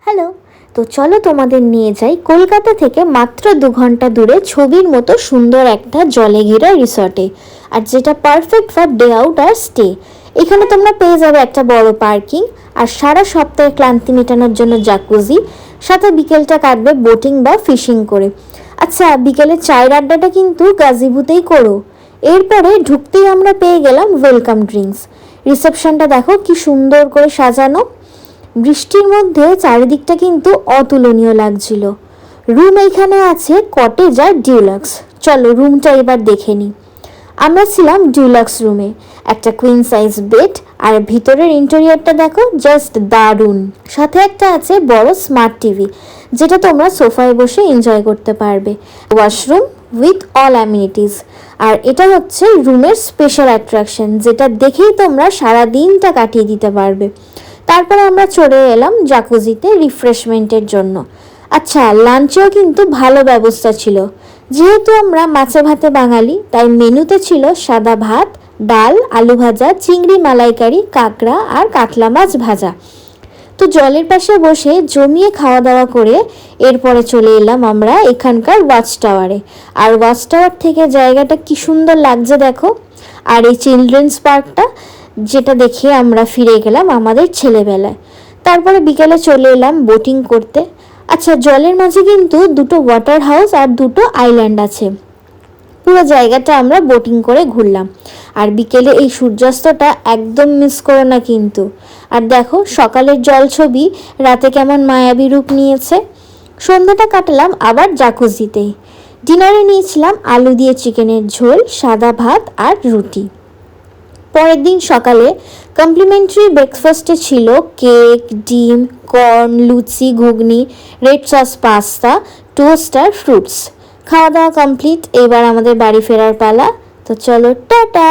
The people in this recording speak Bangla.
হ্যালো। তো চলো তোমাদের নিয়ে যাই কলকাতা থেকে মাত্র 2 ঘন্টা দূরে ছবির মতো সুন্দর একটা জলে ঘেরা রিসর্টে, আর যেটা পারফেক্ট ফর ডে আউট আর স্টে। এখানে তোমরা পেয়ে যাবে একটা বড় পার্কিং, আর সারা সপ্তাহে ক্লান্তি মেটানোর জন্য জাকুজি, সাথে বিকেলটা কাটবে বোটিং বা ফিশিং করে। আচ্ছা, বিকেলে চায়ের আড্ডাটা কিন্তু গাজিপুতেই করো। এরপরে ঢুকতেই আমরা পেয়ে গেলাম ওয়েলকাম ড্রিঙ্কস। রিসেপশনটা দেখো কি সুন্দর করে সাজানো, বৃষ্টির মধ্যে চারিদিকটা কিন্তু অতুলনীয় লাগছিল। রুম এইখানে আছে কটেজ আর ডিউলাক্স। চলো রুমটা এবার দেখে নিই। আমরা ছিলাম ডিউলাক্স রুমে, একটা কুইন সাইজ বেড, আর ভিতরের ইন্টেরিয়রটা দেখো জাস্ট দারুণ। সাথে একটা আছে বড় স্মার্ট টিভি, যেটা তোমরা সোফায় বসে এনজয় করতে পারবে। Washroom with all amenities. আর এটা হচ্ছে রুমের স্পেশাল অ্যাট্রাকশন, যেটা দেখেই তোমরা সারা দিনটা কাটিয়ে দিতে পারবে। তারপরে আমরা চলে এলাম জাকুজিতে রিফ্রেশমেন্টের জন্য। আচ্ছা, লাঞ্চেও কিন্তু ভালো ব্যবস্থা ছিল। যেহেতু আমরা মাছে ভাতে বাঙালি, তাই মেনুতে ছিল সাদা ভাত, ডাল, আলু ভাজা, চিংড়ি মালাইকারি, কাঁকড়া আর কাতলা মাছ ভাজা। তো জলের পাশে বসে জমিয়ে খাওয়া দাওয়া করে এরপরে চলে এলাম আমরা এখানকার ওয়াচ টাওয়ারে। আর ওয়াচ টাওয়ার থেকে জায়গাটা কি সুন্দর লাগছে দেখো। আর এই চিলড্রেন্স পার্কটা, যেটা দেখে আমরা ফিরে গেলাম আমাদের ছেলেবেলায়। তারপরে বিকেলে চলে এলাম বোটিং করতে। আচ্ছা, জলের মাঝে কিন্তু 2টো ওয়াটার হাউস আর 2টো আইল্যান্ড আছে। পুরো জায়গাটা আমরা বোটিং করে ঘুরলাম। আর বিকেলে এই সূর্যাস্তটা একদম মিস করো না কিন্তু। আর দেখো সকালের জল ছবি রাতে কেমন মায়াবী রূপ নিয়েছে। সন্ধ্যাটা কাটালাম আবার জাকুজিতেই। ডিনারে নিয়েছিলাম আলু দিয়ে চিকেনের ঝোল, সাদা ভাত আর রুটি। পরের দিন সকালে কমপ্লিমেন্টারি ব্রেকফাস্টে ছিল কেক, ডিম, কর্ন, লুচি, ঘুগনি, রেড সস পাস্তা, টোস্ট আর ফ্রুটস। খাওয়া দাওয়া কমপ্লিট, এবার আমাদের বাড়ি ফেরার পালা। তো চলো টাটা।